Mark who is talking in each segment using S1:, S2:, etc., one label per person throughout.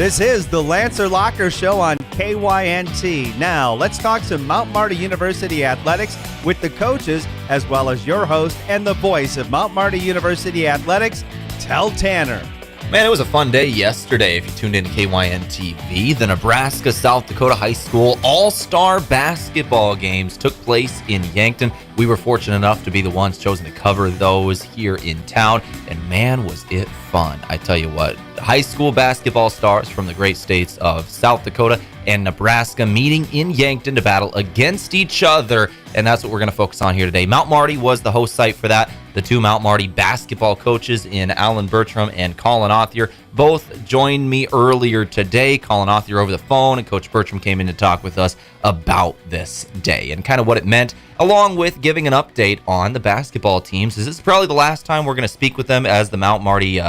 S1: This is the Lancer Locker Show on KYNT. Now, let's talk some Mount Marty University athletics with the coaches, as well as your host and the voice of Mount Marty University athletics, Tel Tanner.
S2: Man, it was a fun day yesterday if you tuned into KYNT-TV. The Nebraska-South Dakota High School All-Star Basketball games took place in Yankton. We were fortunate enough to be the ones chosen to cover those here in town, and man, was it fun. I tell you what, high school basketball stars from the great states of South Dakota and Nebraska meeting in Yankton to battle against each other, and that's what we're going to focus on here today. Mount Marty was the host site for that. The two Mount Marty basketball coaches in Allan, Bertram, and Collin, Authier both joined me earlier today. Collin Authier over the phone, and Coach Bertram came in to talk with us about this day and kind of what it meant, along with giving an update on the basketball teams. This is probably the last time we're going to speak with them as the Mount Marty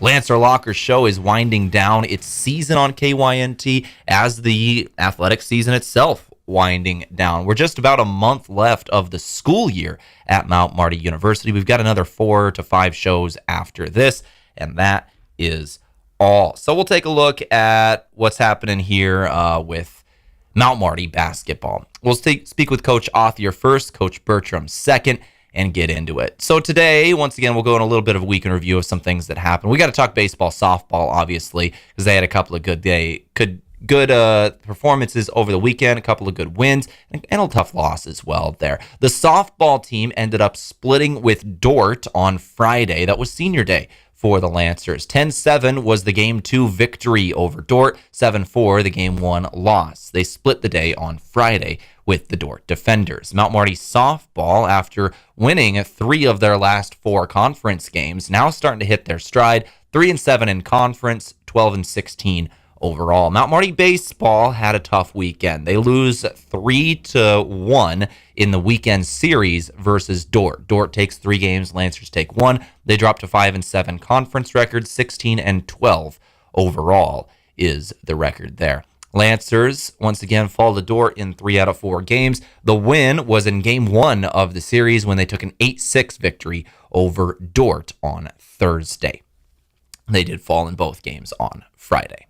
S2: Lancer Locker Show is winding down its season on KYNT as the athletic season itself winding down. We're just about a month left of the school year at Mount Marty University. We've got another 4 to 5 shows after this, and that is all. So we'll take a look at what's happening here with Mount Marty basketball. We'll speak with Coach Authier first, Coach Bertram second, and get into it. So today, once again, we'll go in a little bit of a week in review of some things that happened. We got to talk baseball, softball, obviously, because they had a couple of good performances over the weekend, a couple of good wins, and a tough loss as well there. The softball team ended up splitting with Dordt on Friday. That was senior day for the Lancers. 10-7 was the Game 2 victory over Dordt, 7-4 the Game 1 loss. They split the day on Friday with the Dordt defenders. Mount Marty softball, after winning 3 of their last 4 conference games, now starting to hit their stride, 3-7 in conference, 12-16 overall. Mount Marty baseball had a tough weekend. They lose 3-1 in the weekend series versus Dordt. Dordt takes 3 games, Lancers take 1. They drop to 5-7 conference record, 16-12 overall is the record there. Lancers once again fall to Dordt in 3 out of 4 games. The win was in Game 1 of the series when they took an 8-6 victory over Dordt on Thursday. They did fall in both games on Friday.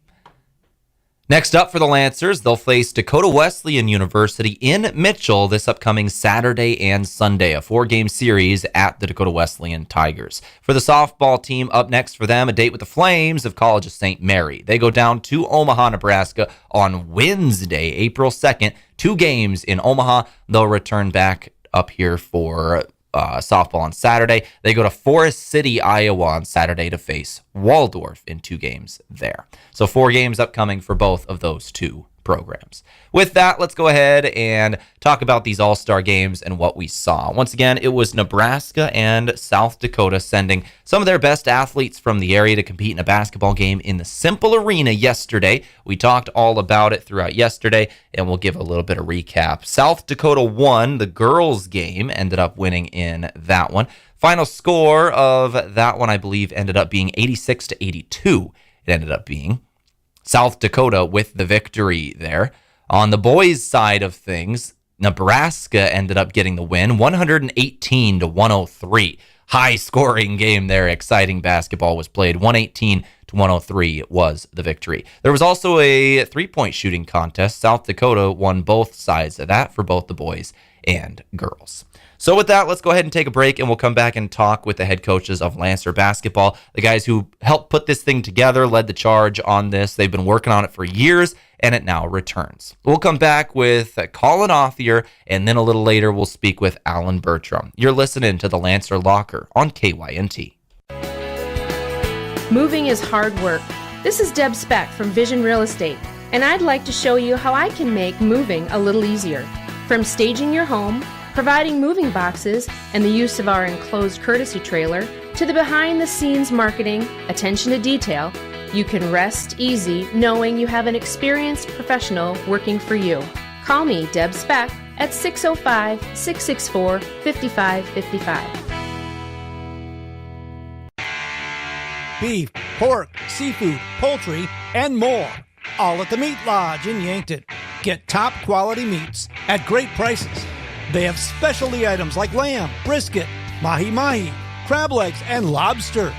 S2: Next up for the Lancers, they'll face Dakota Wesleyan University in Mitchell this upcoming Saturday and Sunday, a 4-game series at the Dakota Wesleyan Tigers. For the softball team, up next for them, a date with the Flames of College of St. Mary. They go down to Omaha, Nebraska on Wednesday, April 2nd. 2 games in Omaha. They'll return back up here for softball on Saturday. They go to Forest City, Iowa on Saturday to face Waldorf in 2 games there. So 4 games upcoming for both of those 2 programs. With that, let's go ahead and talk about these all-star games and what we saw. Once again, it was Nebraska and South Dakota sending some of their best athletes from the area to compete in a basketball game in the Simple Arena yesterday. We talked all about it throughout yesterday, and we'll give a little bit of recap. South Dakota won the girls' game, ended up winning in that one. Final score of that one, I believe, ended up being 86-82. It ended up being South Dakota with the victory there. On the boys' side of things, Nebraska ended up getting the win, 118-103. High-scoring game there. Exciting basketball was played. 118-103 was the victory. There was also a 3-point shooting contest. South Dakota won both sides of that for both the boys and girls. So with that, let's go ahead and take a break, and we'll come back and talk with the head coaches of Lancer basketball, the guys who helped put this thing together, led the charge on this. They've been working on it for years, and it now returns. We'll come back with Collin Authier, and then a little later we'll speak with Allan Bertram. You're listening to the Lancer Locker on KYNT.
S3: Moving is hard work. This is Deb Speck from Vision Real Estate, and I'd like to show you how I can make moving a little easier. From staging your home, providing moving boxes, and the use of our enclosed courtesy trailer, to the behind-the-scenes marketing, attention to detail, you can rest easy knowing you have an experienced professional working for you. Call me, Deb Speck, at 605-664-5555.
S4: Beef, pork, seafood, poultry, and more. All at the Meat Lodge in Yankton. Get top quality meats at great prices. They have specialty items like lamb, brisket, mahi-mahi, crab legs, and lobster.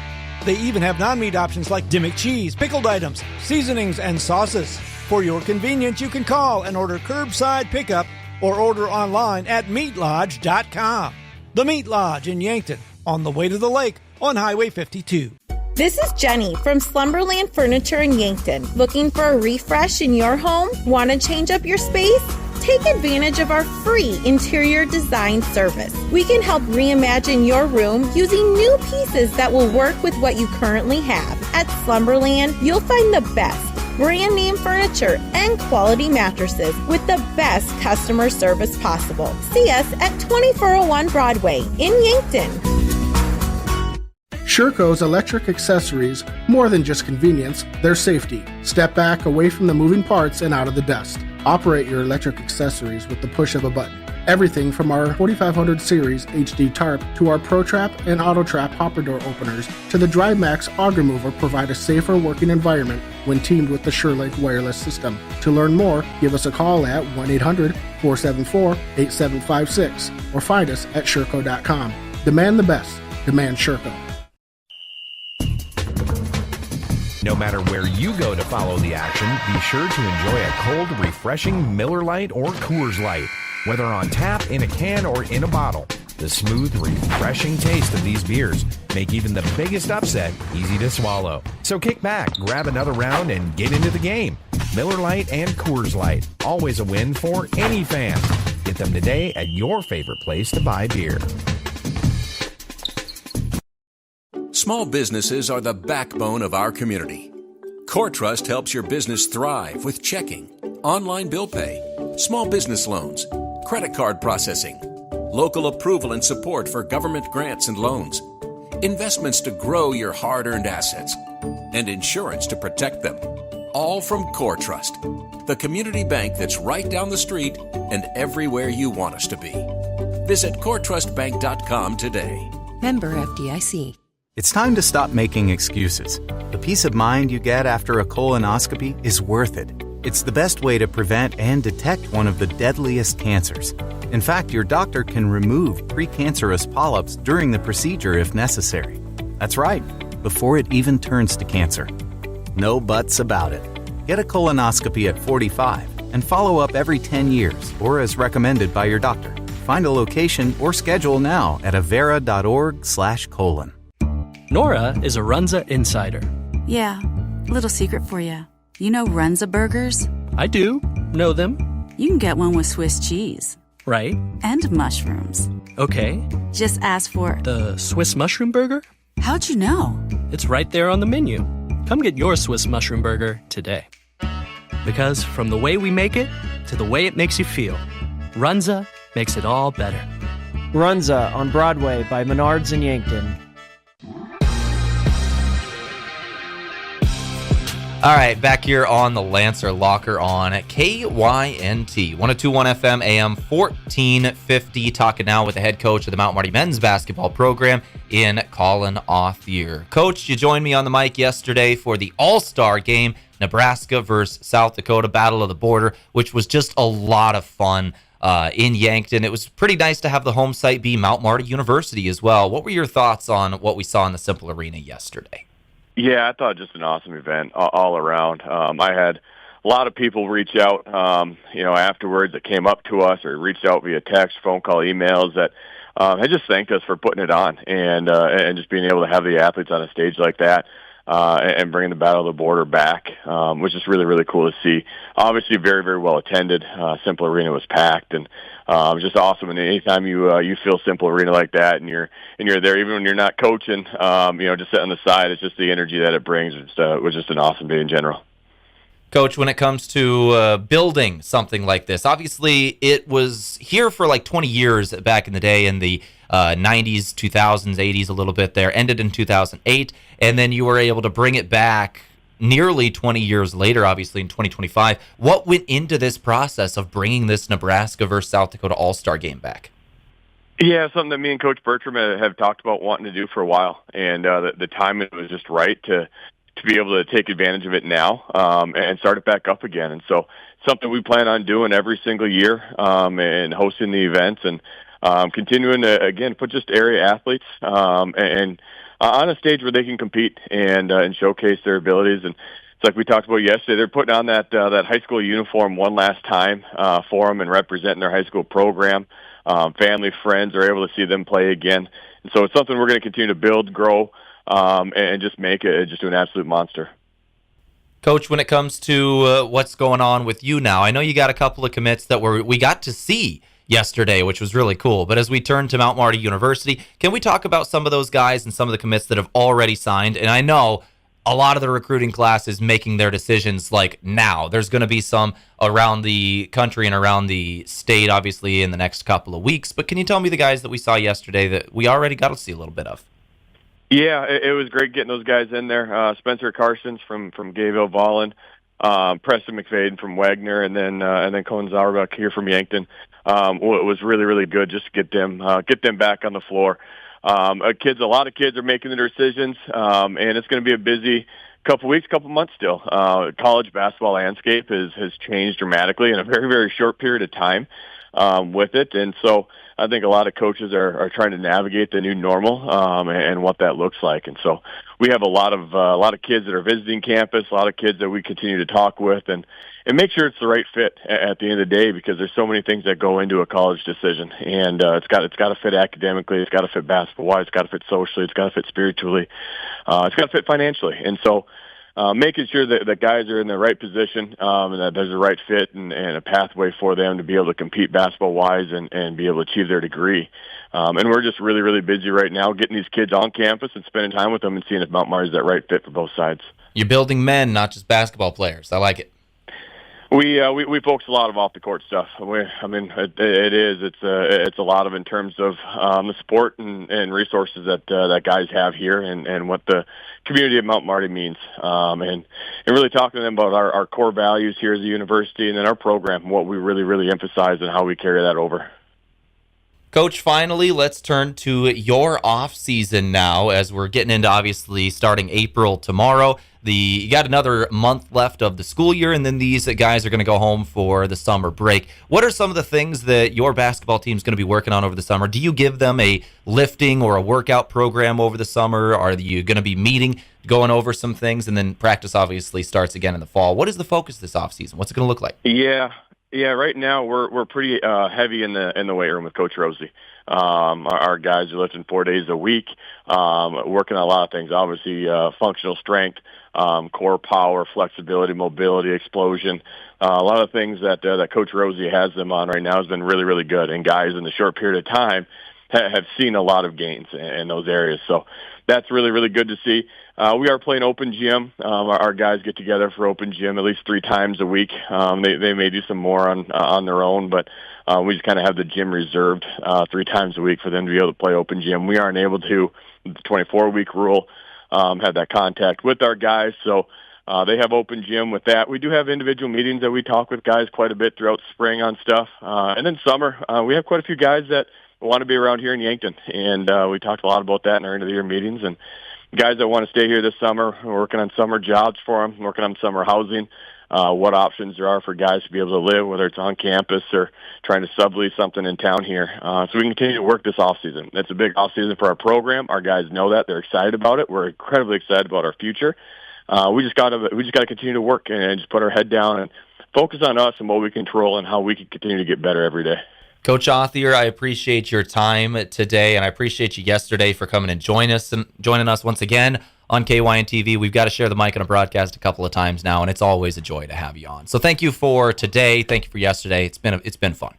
S4: They even have non-meat options like Dimmick cheese, pickled items, seasonings, and sauces. For your convenience, you can call and order curbside pickup or order online at meatlodge.com. The Meat Lodge in Yankton, on the way to the lake on Highway 52.
S5: This is Jenny from Slumberland Furniture in Yankton. Looking for a refresh in your home? Want to change up your space? Take advantage of our free interior design service. We can help reimagine your room using new pieces that will work with what you currently have. At Slumberland, you'll find the best brand name furniture and quality mattresses with the best customer service possible. See us at 2401 Broadway in Yankton.
S6: Sherco's electric accessories, more than just convenience, they're safety. Step back away from the moving parts and out of the dust. Operate your electric accessories with the push of a button. Everything from our 4500 series HD tarp to our ProTrap and AutoTrap hopper door openers to the DriveMax auger mover provide a safer working environment when teamed with the SureLink wireless system. To learn more, give us a call at 1-800-474-8756 or find us at Sherco.com. Demand the best. Demand Sherco.
S7: No matter where you go to follow the action, be sure to enjoy a cold, refreshing Miller Lite or Coors Light. Whether on tap, in a can, or in a bottle, the smooth, refreshing taste of these beers make even the biggest upset easy to swallow. So kick back, grab another round, and get into the game. Miller Lite and Coors Light, always a win for any fan. Get them today at your favorite place to buy beer.
S8: Small businesses are the backbone of our community. CoreTrust helps your business thrive with checking, online bill pay, small business loans, credit card processing, local approval and support for government grants and loans, investments to grow your hard-earned assets, and insurance to protect them. All from CoreTrust, the community bank that's right down the street and everywhere you want us to be. Visit CoreTrustBank.com today.
S9: Member FDIC.
S10: It's time to stop making excuses. The peace of mind you get after a colonoscopy is worth it. It's the best way to prevent and detect one of the deadliest cancers. In fact, your doctor can remove precancerous polyps during the procedure if necessary. That's right, before it even turns to cancer. No buts about it. Get a colonoscopy at 45 and follow up every 10 years or as recommended by your doctor. Find a location or schedule now at avera.org/colon.
S11: Nora is a Runza insider.
S9: Yeah, little secret for you. You know Runza burgers?
S11: I do know them.
S9: You can get one with Swiss cheese.
S11: Right.
S9: And mushrooms.
S11: Okay.
S9: Just ask for
S11: the Swiss mushroom burger?
S9: How'd you know?
S11: It's right there on the menu. Come get your Swiss mushroom burger today. Because from the way we make it to the way it makes you feel, Runza makes it all better.
S12: Runza on Broadway by Menards in Yankton.
S2: All right, back here on the Lancer Locker on KYNT, 102.1 FM, AM 1450, talking now with the head coach of the Mount Marty men's basketball program in Collin Authier. Coach, you joined me on the mic yesterday for the All-Star game, Nebraska versus South Dakota, Battle of the Border, which was just a lot of fun in Yankton. It was pretty nice to have the home site be Mount Marty University as well. What were your thoughts on what we saw in the Simple Arena yesterday?
S13: Yeah, I thought just an awesome event all around. I had a lot of people reach out, afterwards that came up to us or reached out via text, phone call, emails that had just thanked us for putting it on and just being able to have the athletes on a stage like that and bringing the Battle of the Border back was just really, really cool to see. Obviously, very, very well attended. Simple Arena was packed and it was just awesome. And anytime you feel Simple Arena like that and you're there, even when you're not coaching, just sitting on the side, it's just the energy that it brings. It was just an awesome day in general.
S2: Coach, when it comes to building something like this, obviously it was here for like 20 years back in the day in the 90s, 2000s, 80s a little bit there, ended in 2008, and then you were able to bring it back nearly 20 years later, obviously in 2025. What went into this process of bringing this Nebraska versus South Dakota All-Star game back?
S13: Yeah, something that me and Coach Bertram have talked about wanting to do for a while, and the timing was just right to be able to take advantage of it now and start it back up again. And so something we plan on doing every single year and hosting the events and continuing to, again, put just area athletes and on a stage where they can compete and showcase their abilities. And it's like we talked about yesterday, they're putting on that high school uniform one last time for them and representing their high school program. Family, friends are able to see them play again. And so it's something we're going to continue to build, grow, and just make it just an absolute monster.
S2: Coach, when it comes to what's going on with you now, I know you got a couple of commits that we got to see yesterday, which was really cool. But as we turn to Mount Marty University, can we talk about some of those guys and some of the commits that have already signed? And I know a lot of the recruiting class is making their decisions like now. There's going to be some around the country and around the state, obviously, in the next couple of weeks. But can you tell me the guys that we saw yesterday that we already got to see a little bit of?
S13: Yeah, it was great getting those guys in there. Spencer Carsons from Gayville Vollen, Preston McFadden from Wagner, and then Collin Zauerbach here from Yankton. It was really, really good just to get them back on the floor. A lot of kids are making their decisions, and it's going to be a busy couple months still. College basketball landscape has changed dramatically in a very, very short period of time with it, and so I think a lot of coaches are trying to navigate the new normal and what that looks like. And so we have a lot of kids that are visiting campus, a lot of kids that we continue to talk with and make sure it's the right fit at the end of the day, because there's so many things that go into a college decision. And it's got to fit academically, it's got to fit basketball-wise, it's got to fit socially, it's got to fit spiritually, it's got to fit financially. And so making sure that the guys are in the right position and that there's a right fit and a pathway for them to be able to compete basketball-wise and be able to achieve their degree. And we're just really, really busy right now getting these kids on campus and spending time with them and seeing if Mount Marty's that right fit for both sides.
S2: You're building men, not just basketball players. I like it.
S13: We focus a lot of off the court stuff. It's a lot of in terms of the support and resources that guys have here and what the community of Mount Marty means, and really talking to them about our core values here as a university and then our program, what we really, really emphasize and how we carry that over.
S2: Coach, finally, let's turn to your off season now, as we're getting into obviously starting April tomorrow. You got another month left of the school year, and then these guys are going to go home for the summer break. What are some of the things that your basketball team is going to be working on over the summer? Do you give them a lifting or a workout program over the summer? Are you going to be meeting, going over some things, and then practice obviously starts again in the fall? What is the focus this off season? What's it going to look like?
S13: Yeah. Right now we're pretty heavy in the weight room with Coach Rosie. Our guys are lifting 4 days a week, working on a lot of things. Obviously, functional strength, core power, flexibility, mobility, explosion. A lot of things that Coach Rosie has them on right now has been really, really good. And guys in the short period of time have seen a lot of gains in those areas. So that's really, really good to see. We are playing open gym. Our guys get together for open gym at least 3 times a week. They may do some more on their own, but we just kind of have the gym reserved 3 times a week for them to be able to play open gym. We aren't able to, the 24-week rule, have that contact with our guys. So they have open gym with that. We do have individual meetings that we talk with guys quite a bit throughout spring on stuff. And then summer, we have quite a few guys that want to be around here in Yankton. And we talked a lot about that in our end-of-the-year meetings. And guys that want to stay here this summer, we're working on summer jobs for them, working on summer housing, what options there are for guys to be able to live, whether it's on campus or trying to sublease something in town here. So we can continue to work this offseason. It's a big offseason for our program. Our guys know that. They're excited about it. We're incredibly excited about our future. We just got to continue to work and just put our head down and focus on us and what we control and how we can continue to get better every day.
S2: Coach Authier, I appreciate your time today, and I appreciate you yesterday for coming and joining us once again on KYNT TV. We've got to share the mic on a broadcast a couple of times now, and it's always a joy to have you on. So thank you for today. Thank you for yesterday. It's been fun.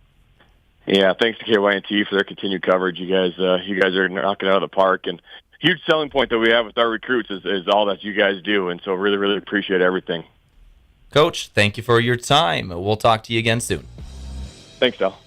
S13: Yeah, thanks to KYNT for their continued coverage. You guys are knocking it out of the park, and huge selling point that we have with our recruits is all that you guys do, and so really, really appreciate everything.
S2: Coach, thank you for your time. We'll talk to you again soon.
S13: Thanks, Del.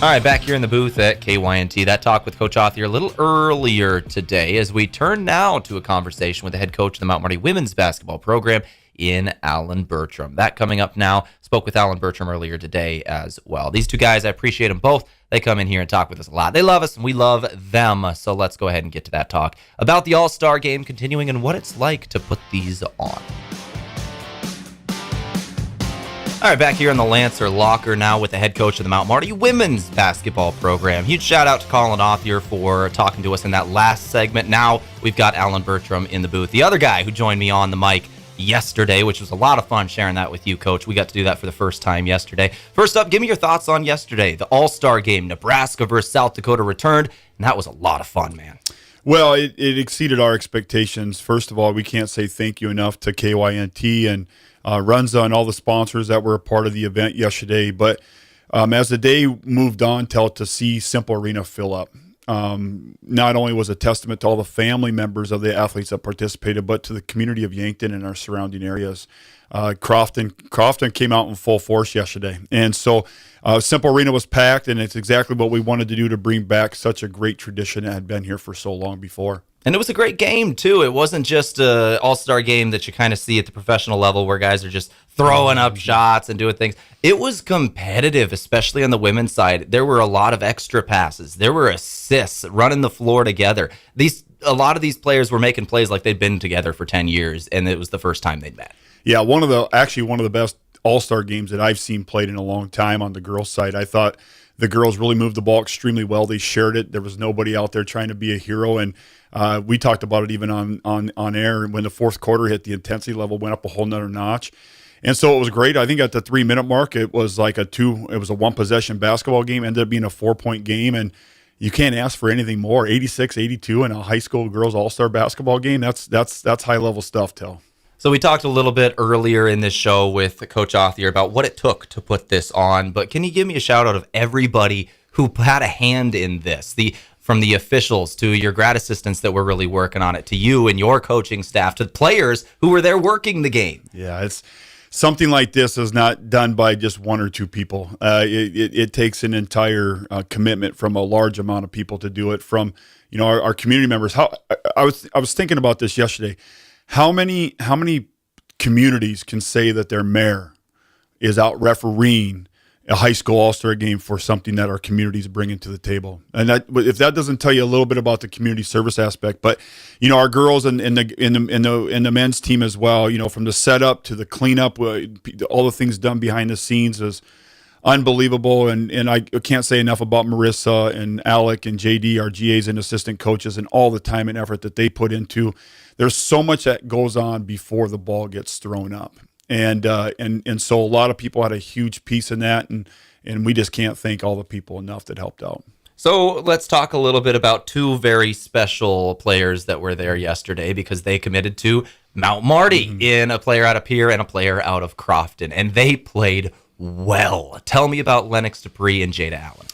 S2: All right, back here in the booth at KYNT. That talk with Coach Authier a little earlier today, as we turn now to a conversation with the head coach of the Mount Marty women's basketball program in Allan Bertram. That coming up now. Spoke with Allan Bertram earlier today as well. These two guys, I appreciate them both. They come in here and talk with us a lot. They love us and we love them. So let's go ahead and get to that talk about the All-Star Game continuing and what it's like to put these on. All right, back here in the Lancer locker now with the head coach of the Mount Marty women's basketball program. Huge shout out to Collin Authier for talking to us in that last segment. Now we've got Allan Bertram in the booth, the other guy who joined me on the mic yesterday, which was a lot of fun sharing that with you, Coach. We got to do that for the first time yesterday. First up, give me your thoughts on yesterday. The All-Star game, Nebraska versus South Dakota returned, and that was a lot of fun, man.
S14: Well, it exceeded our expectations. First of all, we can't say thank you enough to KYNT and Runza and all the sponsors that were a part of the event yesterday. But as the day moved on, to see Simple Arena fill up, not only was a testament to all the family members of the athletes that participated, but to the community of Yankton and our surrounding areas. Crofton came out in full force yesterday. And so Simple Arena was packed, and it's exactly what we wanted to do to bring back such a great tradition that had been here for so long before.
S2: And it was a great game, too. It wasn't just an all-star game that you kind of see at the professional level where guys are just throwing up shots and doing things. It was competitive, especially on the women's side. There were a lot of extra passes. There were assists running the floor together. A lot of these players were making plays like they'd been together for 10 years, and it was the first time they'd met.
S14: Yeah, one of the best all-star games that I've seen played in a long time on the girls' side. I thought the girls really moved the ball extremely well. They shared it. There was nobody out there trying to be a hero, and we talked about it even on air. When the fourth quarter hit, the intensity level went up a whole nother notch. And so it was great. I think at the 3-minute mark, it was like a one-possession basketball game, ended up being a 4-point game, and you can't ask for anything more. 86-82 in a high school girls all-star basketball game. That's high-level stuff, Till.
S2: So we talked a little bit earlier in this show with Coach Authier about what it took to put this on, but can you give me a shout-out of everybody who had a hand in this? From the officials to your grad assistants that were really working on it, to you and your coaching staff, to players who were there working the game.
S14: Yeah, it's something like this is not done by just one or two people. It takes an entire commitment from a large amount of people to do it. From our community members. I was thinking about this yesterday. How many communities can say that their mayor is out refereeing a high school all-star game for something that our community is bringing to the table? And if that doesn't tell you a little bit about the community service aspect, but our girls and the men's team as well, from the setup to the cleanup, all the things done behind the scenes is unbelievable. And I can't say enough about Marissa and Alec and JD, our GAs and assistant coaches, and all the time and effort that they put into. There's so much that goes on before the ball gets thrown up. And so a lot of people had a huge piece in that, and we just can't thank all the people enough that helped out.
S2: So let's talk a little bit about two very special players that were there yesterday, because they committed to Mount Marty in a player out of Pierre and a player out of Crofton, and they played well. Tell me about Lennox Dupree and Jada Allan.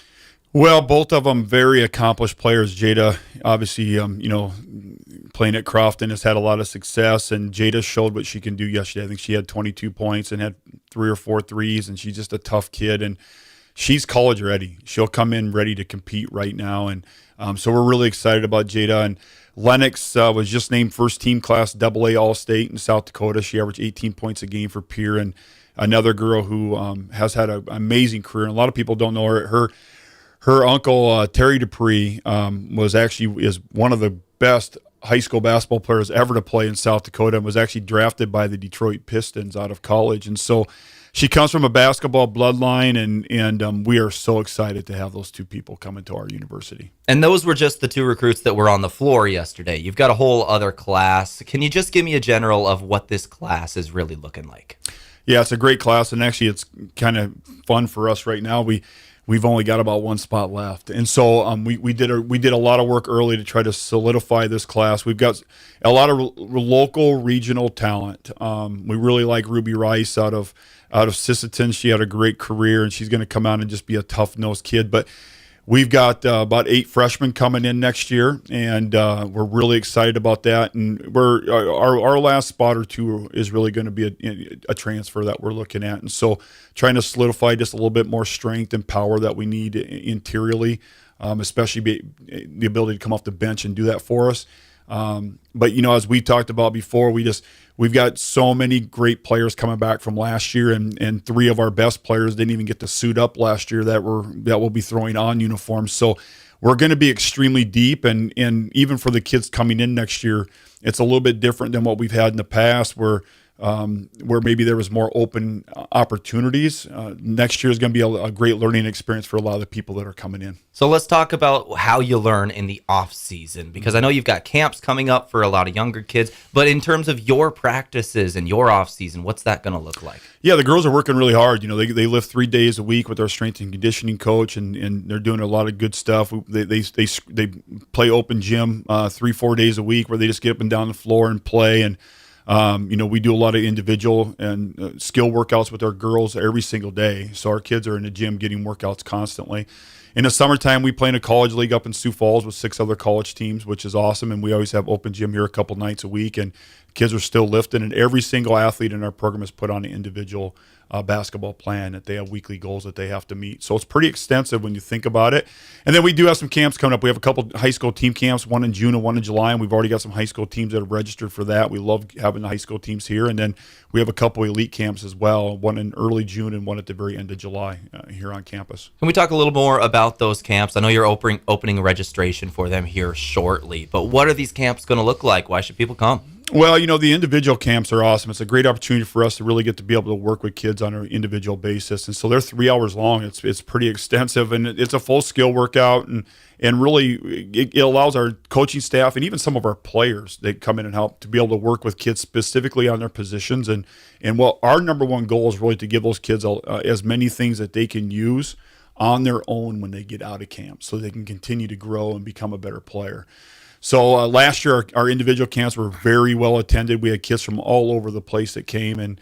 S14: Well, both of them very accomplished players. Jada, obviously, playing at Crofton has had a lot of success, and Jada showed what she can do yesterday. I think she had 22 points and had 3 or 4 threes, and she's just a tough kid, and she's college ready. She'll come in ready to compete right now, and so we're really excited about Jada. And Lennox was just named first team class AA All-State in South Dakota. She averaged 18 points a game for Pierre, and another girl who has had an amazing career. And a lot of people don't know her. Her uncle, Terry Dupree, is one of the best high school basketball players ever to play in South Dakota, and was actually drafted by the Detroit Pistons out of college. And so she comes from a basketball bloodline, and we are so excited to have those two people come into our university.
S2: And those were just the two recruits that were on the floor yesterday. You've got a whole other class. Can you just give me a general of what this class is really looking like?
S14: Yeah, it's a great class, and actually it's kind of fun for us right now. We've only got about one spot left, and so we did a lot of work early to try to solidify this class. We've got a lot of local regional talent. We really like Ruby Rice out of Sisseton. She had a great career, and she's going to come out and just be a tough-nosed kid. But we've got about 8 freshmen coming in next year, and we're really excited about that. And our last spot or two is really going to be a transfer that we're looking at, and so trying to solidify just a little bit more strength and power that we need interiorly, especially the ability to come off the bench and do that for us. But as we talked about before, we've got so many great players coming back from last year, and 3 of our best players didn't even get to suit up last year that will be throwing on uniforms. So we're going to be extremely deep, and even for the kids coming in next year, it's a little bit different than what we've had in the past, where where maybe there was more open opportunities. Next year is going to be a great learning experience for a lot of the people that are coming in.
S2: So let's talk about how you learn in the off season, because I know you've got camps coming up for a lot of younger kids, but in terms of your practices and your off season, what's that going to look like?
S14: Yeah, the girls are working really hard. They lift 3 days a week with our strength and conditioning coach, and they're doing a lot of good stuff. They play open gym 3-4 days a week where they just get up and down the floor and play. And we do a lot of individual and skill workouts with our girls every single day. So our kids are in the gym getting workouts constantly. In the summertime, we play in a college league up in Sioux Falls with 6 other college teams, which is awesome. And we always have open gym here a couple nights a week. And kids are still lifting. And every single athlete in our program is put on an individual basketball plan that they have weekly goals that they have to meet. So it's pretty extensive when you think about it. And then we do have some camps coming up. We have a couple high school team camps, one in June and one in July, and we've already got some high school teams that are registered for that. We love having the high school teams here. And then we have a couple elite camps as well, one in early June and one at the very end of July here on campus.
S2: Can we talk a little more about those camps? I know you're opening registration for them here shortly, but what are these camps going to look like? Why should people come?
S14: Well, the individual camps are awesome. It's a great opportunity for us to really get to be able to work with kids on an individual basis. And so they're 3 hours long. It's pretty extensive, and it's a full skill workout. And really, it allows our coaching staff and even some of our players, they come in and help to be able to work with kids specifically on their positions. And well, our number one goal is really to give those kids as many things that they can use on their own when they get out of camp so they can continue to grow and become a better player. So last year, our individual camps were very well attended. We had kids from all over the place that came, and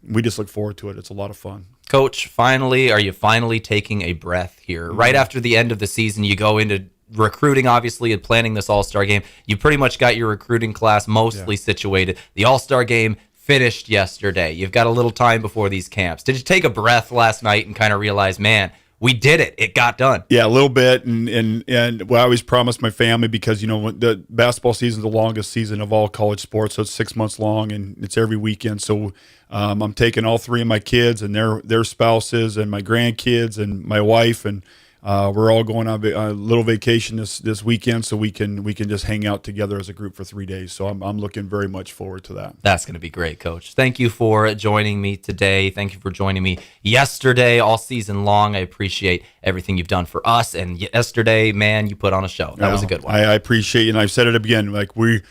S14: we just look forward to it. It's a lot of fun.
S2: Coach, are you finally taking a breath here? Right after the end of the season, you go into recruiting, obviously, and planning this All-Star game. You pretty much got your recruiting class mostly situated. The All-Star game finished yesterday. You've got a little time before these camps. Did you take a breath last night and kind of realize, man, we did it. It got done.
S14: Yeah, a little bit. And well, I always promised my family, because, the basketball season is the longest season of all college sports. So it's 6 months long and it's every weekend. So I'm taking all 3 of my kids and their spouses and my grandkids and my wife, and we're all going on a little vacation this weekend, so we can just hang out together as a group for 3 days. So I'm looking very much forward to that.
S2: That's going to be great, Coach. Thank you for joining me today. Thank you for joining me yesterday, all season long. I appreciate everything you've done for us. And yesterday, man, you put on a show. That was a good one.
S14: I appreciate you, and I've said it again. Like we're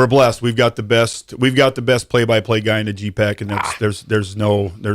S14: blessed. We've got the best play-by-play guy in the GPAC, and there's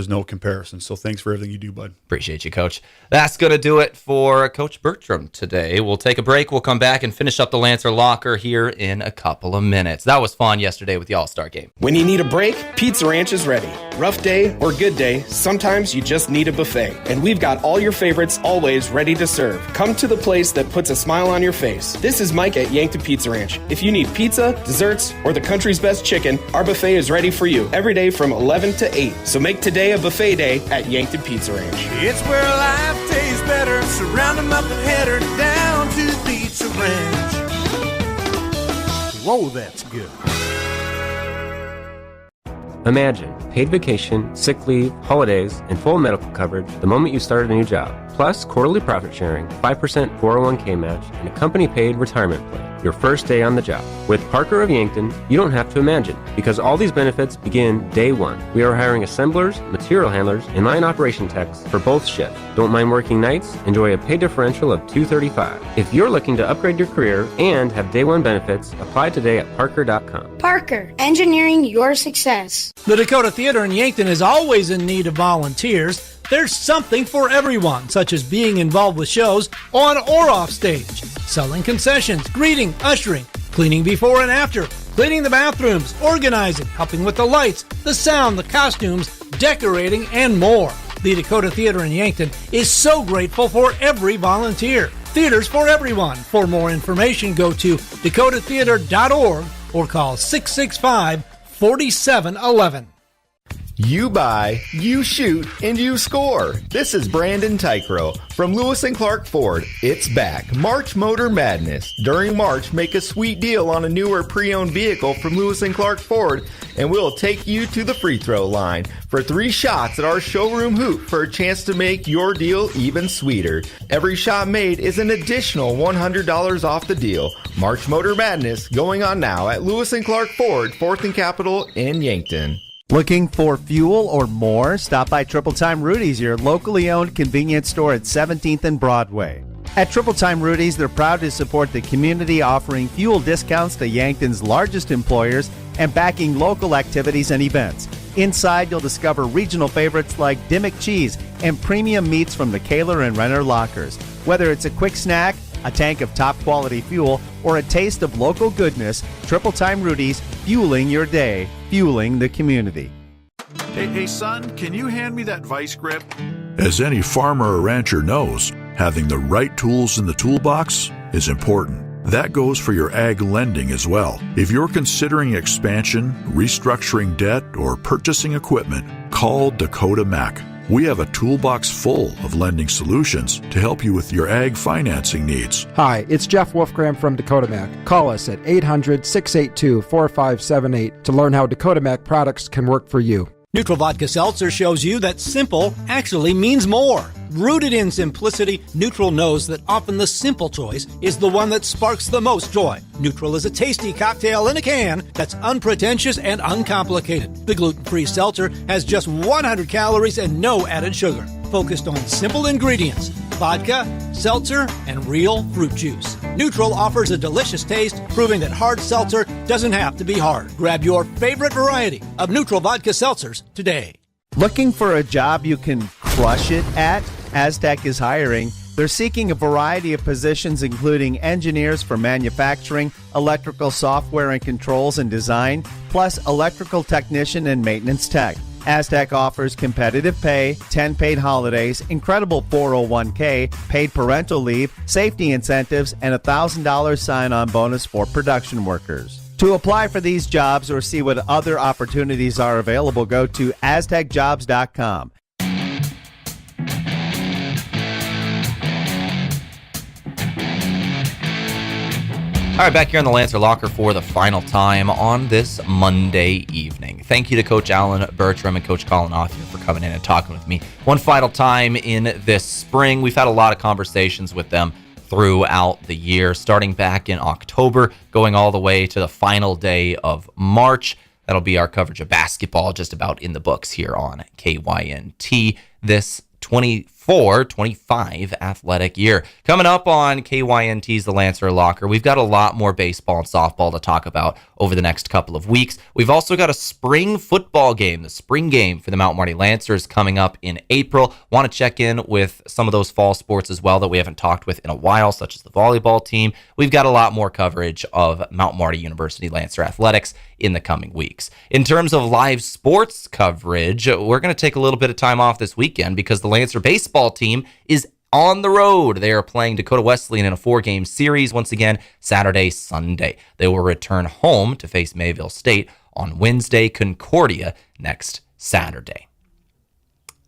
S14: no comparison. So thanks for everything you do, bud.
S2: Appreciate you, Coach. That's going to do it for Coach Bertram today. We'll take a break. We'll come back and finish up the Lancer Locker here in a couple of minutes. That was fun yesterday with the All-Star game.
S15: When you need a break, Pizza Ranch is ready. Rough day or good day, sometimes you just need a buffet. And we've got all your favorites always ready to serve. Come to the place that puts a smile on your face. This is Mike at Yankton Pizza Ranch. If you need pizza, desserts, or the country's best chicken, our buffet is ready for you every day from 11 to 8. So make today a buffet day at Yankton Pizza Ranch.
S16: It's where life tastes better. Surround them up and head her down to the Pizza Ranch. Whoa, that's good.
S17: Imagine paid vacation, sick leave, holidays, and full medical coverage the moment you start a new job. Plus quarterly profit sharing, 5% 401k match, and a company-paid retirement plan. Your first day on the job. With Parker of Yankton, you don't have to imagine, because all these benefits begin day one. We are hiring assemblers, material handlers, and line operation techs for both shifts. Don't mind working nights? Enjoy a pay differential of $235. If you're looking to upgrade your career and have day one benefits, apply today at Parker.com.
S18: Parker, engineering your success.
S4: The Dakota Theater in Yankton is always in need of volunteers. There's something for everyone, such as being involved with shows on or off stage, selling concessions, greeting, ushering, cleaning before and after, cleaning the bathrooms, organizing, helping with the lights, the sound, the costumes, decorating, and more. The Dakota Theater in Yankton is so grateful for every volunteer. Theaters for everyone. For more information, go to dakotatheater.org or call 665-4711.
S19: You buy, you shoot, and you score. This is Brandon Tycro from Lewis & Clark Ford. It's back. March Motor Madness. During March, make a sweet deal on a newer pre-owned vehicle from Lewis & Clark Ford, and we'll take you to the free throw line for 3 shots at our showroom hoop for a chance to make your deal even sweeter. Every shot made is an additional $100 off the deal. March Motor Madness going on now at Lewis & Clark Ford, 4th and Capitol in Yankton.
S1: Looking for fuel or more? Stop by Triple Time Rudy's, your locally owned convenience store at 17th and Broadway. At Triple Time Rudy's, they're proud to support the community, offering fuel discounts to Yankton's largest employers and backing local activities and events. Inside, you'll discover regional favorites like Dimmick Cheese and premium meats from the Kaler and Renner lockers. Whether it's a quick snack, a tank of top-quality fuel, or a taste of local goodness, Triple Time Rudy's, fueling your day, fueling the community.
S20: Hey, son, can you hand me that vice grip?
S21: As any farmer or rancher knows, having the right tools in the toolbox is important. That goes for your ag lending as well. If you're considering expansion, restructuring debt, or purchasing equipment, call Dakota Mac. We have a toolbox full of lending solutions to help you with your ag financing needs.
S22: Hi, it's Jeff Wolfgram from Dakota Mac. Call us at 800-682-4578 to learn how Dakota Mac products can work for you.
S4: Neutral Vodka Seltzer shows you that simple actually means more. Rooted in simplicity, Neutral knows that often the simple choice is the one that sparks the most joy. Neutral is a tasty cocktail in a can that's unpretentious and uncomplicated. The gluten-free seltzer has just 100 calories and no added sugar. Focused on simple ingredients, vodka, seltzer, and real fruit juice. Neutral offers a delicious taste, proving that hard seltzer doesn't have to be hard. Grab your favorite variety of Neutral Vodka Seltzers today.
S1: Looking for a job you can crush it at? Aztec is hiring. They're seeking a variety of positions, including engineers for manufacturing, electrical software and controls and design, plus electrical technician and maintenance tech. Aztec offers competitive pay, 10 paid holidays, incredible 401k, paid parental leave, safety incentives, and a $1,000 sign-on bonus for production workers. To apply for these jobs or see what other opportunities are available, go to aztecjobs.com.
S2: All right, back here in the Lancer Locker for the final time on this Monday evening. Thank you to Coach Allan, Bertram, and Coach Collin Authier for coming in and talking with me one final time in this spring. We've had a lot of conversations with them throughout the year, starting back in October, going all the way to the final day of March. That'll be our coverage of basketball just about in the books here on KYNT this 24-25 athletic year. Coming up on KYNT's The Lancer Locker, we've got a lot more baseball and softball to talk about over the next couple of weeks. We've also got a spring football game, the spring game for the Mount Marty Lancers coming up in April. Want to check in with some of those fall sports as well that we haven't talked with in a while, such as the volleyball team. We've got a lot more coverage of Mount Marty University Lancer athletics in the coming weeks. In terms of live sports coverage, we're going to take a little bit of time off this weekend because the Lancer baseball team is on the road. They are playing Dakota Wesleyan in a 4-game series once again, Saturday, Sunday. They will return home to face Mayville State on Wednesday, Concordia next Saturday.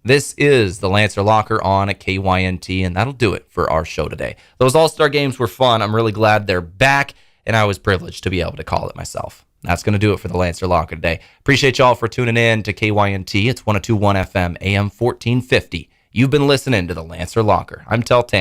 S2: This is the Lancer Locker on KYNT, and that'll do it for our show today. Those All-Star games were fun. I'm really glad they're back, and I was privileged to be able to call it myself. That's going to do it for the Lancer Locker today. Appreciate y'all for tuning in to KYNT. It's 102.1 FM, AM 1450. You've been listening to the Lancer Locker. I'm Tel Tam.